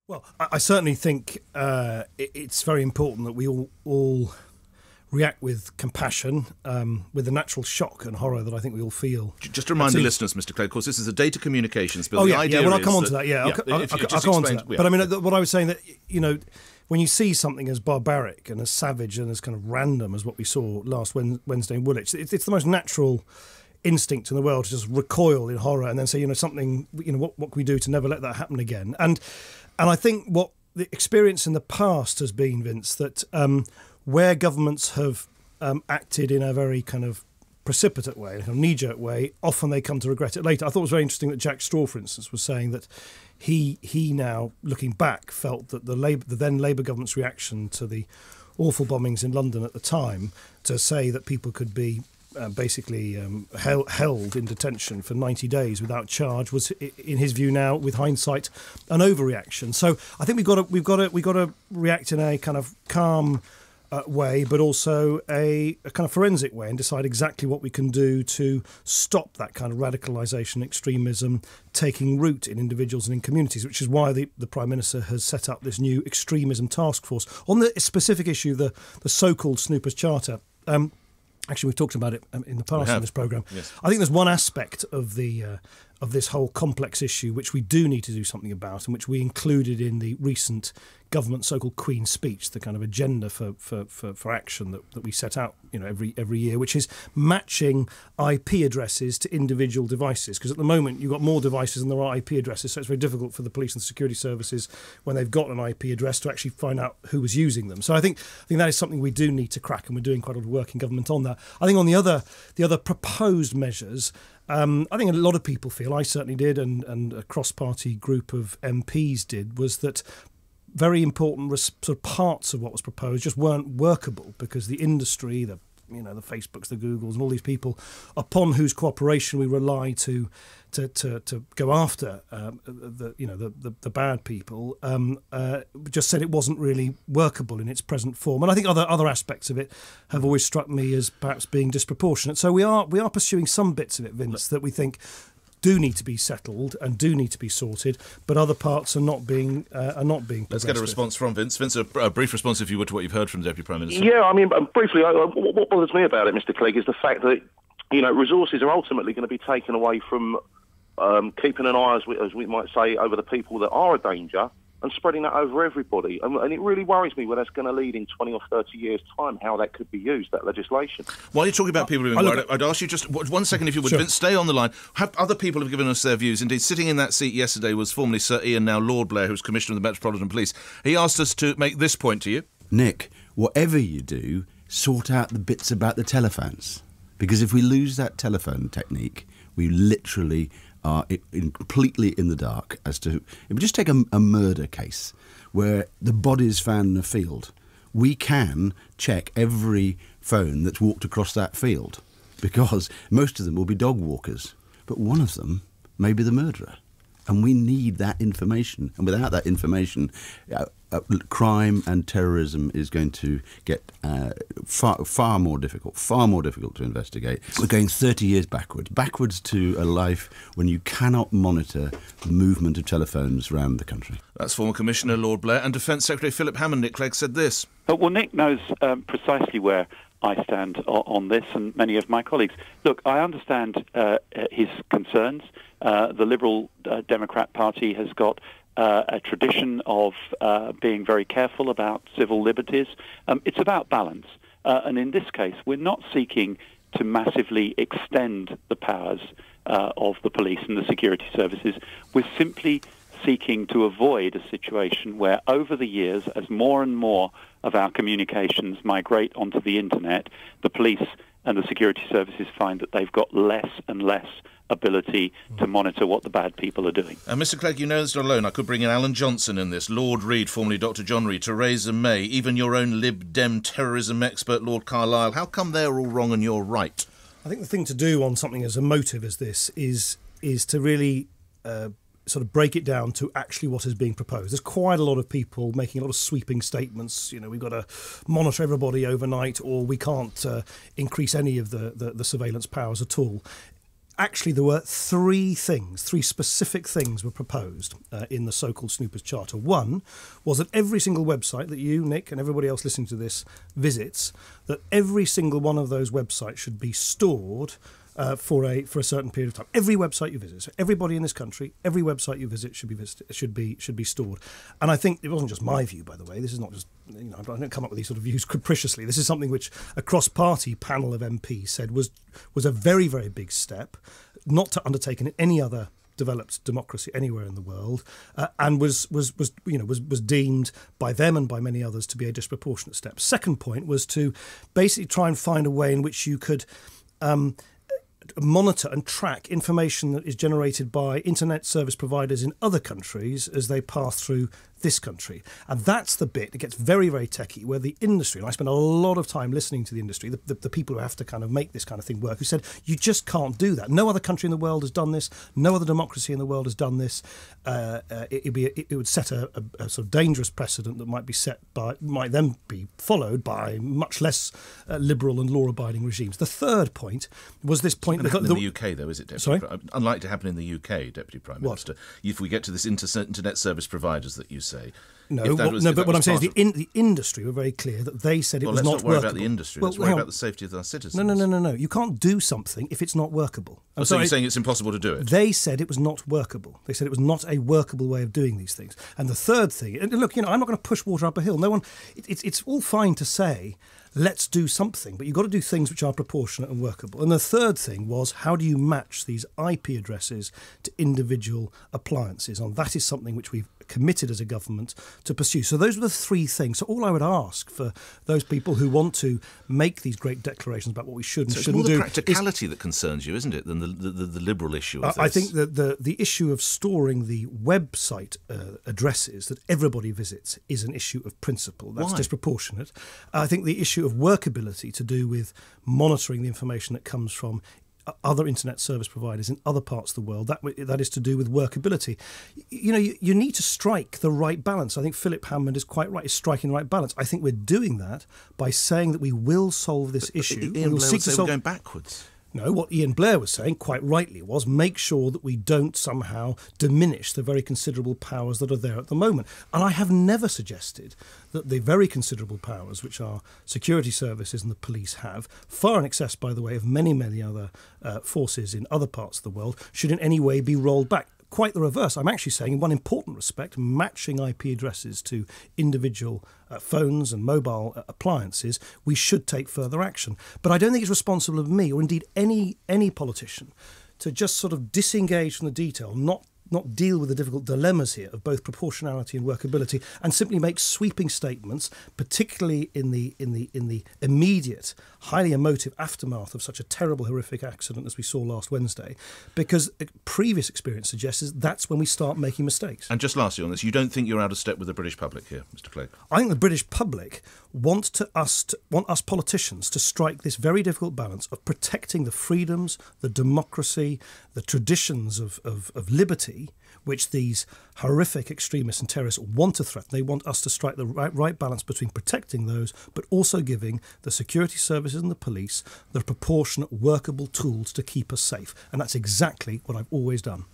Well, I certainly think it's very important that we all react with compassion, with the natural shock and horror that I think we all feel. Just to remind the listeners, Mr. Clegg, of course, this is a data communications bill. Oh, the yeah, idea well, I'll is come on to that, I'll come on to that. Yeah. But I mean, what I was saying that, when you see something as barbaric and as savage and as kind of random as what we saw last Wednesday in Woolwich, it's the most natural instinct in the world to just recoil in horror and then say, what can we do to never let that happen again? And I think what the experience in the past has been, Vince, that where governments have acted in a very kind of precipitate way, a kind of knee-jerk way, often they come to regret it later. I thought it was very interesting that Jack Straw, for instance, was saying that he now, looking back, felt that the then Labour government's reaction to the awful bombings in London at the time, to say that people could be basically held in detention for 90 days without charge, was, in his view now, with hindsight, an overreaction. So I think we've got to react in a kind of calm way, but also a kind of forensic way, and decide exactly what we can do to stop that kind of radicalisation, extremism taking root in individuals and in communities, which is why the Prime Minister has set up this new extremism task force. On the specific issue, the so-called Snoopers Charter, actually we've talked about it in the past in this programme. Yes. I think there's one aspect of this whole complex issue which we do need to do something about, and which we included in the recent government so-called Queen's Speech, the kind of agenda for action that we set out every year, which is matching IP addresses to individual devices. Because at the moment you've got more devices than there are IP addresses, so it's very difficult for the police and security services, when they've got an IP address, to actually find out who was using them. So I think that is something we do need to crack, and we're doing quite a lot of work in government on that. I think on the other proposed measures, I think a lot of people feel, I certainly did, and a cross-party group of MPs did, was that very important sort of parts of what was proposed just weren't workable, because the industry, the Facebooks, the Googles, and all these people upon whose cooperation we rely to go after the bad people, just said it wasn't really workable in its present form. And I think other aspects of it have always struck me as perhaps being disproportionate. So we are pursuing some bits of it, Vince, that we think do need to be settled and do need to be sorted, but other parts are not being Let's get a response from Vince. Vince, a brief response, if you would, to what you've heard from the Deputy Prime Minister. Yeah, I mean, briefly, what bothers me about it, Mr. Clegg, is the fact that resources are ultimately going to be taken away from keeping an eye, as we might say, over the people that are a danger, and spreading that over everybody. And it really worries me where that's going to lead in 20 or 30 years' time, how that could be used, that legislation. While you're talking about people who are worried, I'd ask you just 1 second, if you would. Sure. Vince, stay on the line. Other people have given us their views. Indeed, sitting in that seat yesterday was formerly Sir Ian, now Lord Blair, who's Commissioner of the Metropolitan Police. He asked us to make this point to you. Nick, whatever you do, sort out the bits about the telephones. Because if we lose that telephone technique, we literally are completely in the dark as to... If we just take a murder case where the body's found in a field, we can check every phone that's walked across that field, because most of them will be dog walkers, but one of them may be the murderer. And we need that information. And without that information, crime and terrorism is going to get far more difficult to investigate. We're going 30 years backwards to a life when you cannot monitor the movement of telephones around the country. That's former Commissioner Lord Blair. And Defence Secretary Philip Hammond. Nick Clegg said this. Well, Nick knows precisely where I stand on this, and many of my colleagues. Look, I understand his concerns. The Liberal Democrat Party has got a tradition of being very careful about civil liberties. It's about balance. And in this case, we're not seeking to massively extend the powers of the police and the security services. We're simply seeking to avoid a situation where over the years, as more and more of our communications migrate onto the internet, the police and the security services find that they've got less and less ability to monitor what the bad people are doing. And Mr. Clegg, you know it's not alone. I could bring in Alan Johnson in this, Lord Reid, formerly Dr. John Reid, Theresa May, even your own Lib Dem terrorism expert, Lord Carlisle. How come they're all wrong and you're right? I think the thing to do on something as emotive as this is to really sort of break it down to actually what is being proposed. There's quite a lot of people making a lot of sweeping statements. We've got to monitor everybody overnight, or we can't increase any of the surveillance powers at all. actually, there were three specific things were proposed in the so-called Snoopers Charter. One was that every single website that you, Nick, and everybody else listening to this visits, that every single one of those websites should be stored for a certain period of time. Every website you visit, so everybody in this country, every website you visit should be stored. And I think it wasn't just my view, by the way. This is not just, I don't come up with these sort of views capriciously. This is something which a cross-party panel of MPs said was a very, very big step, not to undertake in any other developed democracy anywhere in the world, and was deemed by them and by many others to be a disproportionate step. Second point was to basically try and find a way in which you could monitor and track information that is generated by internet service providers in other countries as they pass through this country. And that's the bit that gets very, very techie, where the industry, and I spend a lot of time listening to the industry, the people who have to kind of make this kind of thing work, who said, you just can't do that. No other country in the world has done this. No other democracy in the world has done this. It would set a sort of dangerous precedent that might then be followed by much less liberal and law-abiding regimes. The third point was this point... It's not in the UK, though, is it, Deputy? Sorry? Unlike to happen in the UK, Deputy Prime Minister, if we get to this internet service providers that you say... but what I'm saying is the industry were very clear that they said it was not workable. Let's not worry about the industry. Let's worry about the safety of our citizens. No. You can't do something if it's not workable. So you're saying it's impossible to do it? They said it was not workable. They said it was not a workable way of doing these things. And the third thing, and look, I'm not going to push water up a hill. No one. It's all fine to say, let's do something, but you've got to do things which are proportionate and workable. And the third thing was, how do you match these IP addresses to individual appliances? And that is something which we've committed as a government to pursue. So those were the three things. So all I would ask for those people who want to make these great declarations about what we should and shouldn't do... It's more the practicality that concerns you, isn't it, than the liberal issue of this? I think that the issue of storing the website addresses that everybody visits is an issue of principle. That's disproportionate. I think the issue of workability to do with monitoring the information that comes from other internet service providers in other parts of the world, that is to do with workability. You need to strike the right balance. I think Philip Hammond is quite right, is striking the right balance. I think we're doing that by saying that we will solve this issue. Ian Blair would say we're going backwards. No, what Ian Blair was saying, quite rightly, was make sure that we don't somehow diminish the very considerable powers that are there at the moment. And I have never suggested that the very considerable powers which our security services and the police have, far in excess, by the way, of many, many other forces in other parts of the world, should in any way be rolled back. Quite the reverse. I'm actually saying, in one important respect, matching IP addresses to individual phones and mobile appliances, we should take further action. But I don't think it's responsible of me, or indeed any politician, to just sort of disengage from the detail, not deal with the difficult dilemmas here of both proportionality and workability, and simply make sweeping statements, particularly in the immediate, highly emotive aftermath of such a terrible, horrific accident as we saw last Wednesday, because previous experience suggests that's when we start making mistakes. And just lastly on this, you don't think you're out of step with the British public here, Mr. Clegg? I think the British public want us politicians to strike this very difficult balance of protecting the freedoms, the democracy, the traditions of liberty, which these horrific extremists and terrorists want to threaten. They want us to strike the right balance between protecting those, but also giving the security services and the police the proportionate, workable tools to keep us safe. And that's exactly what I've always done.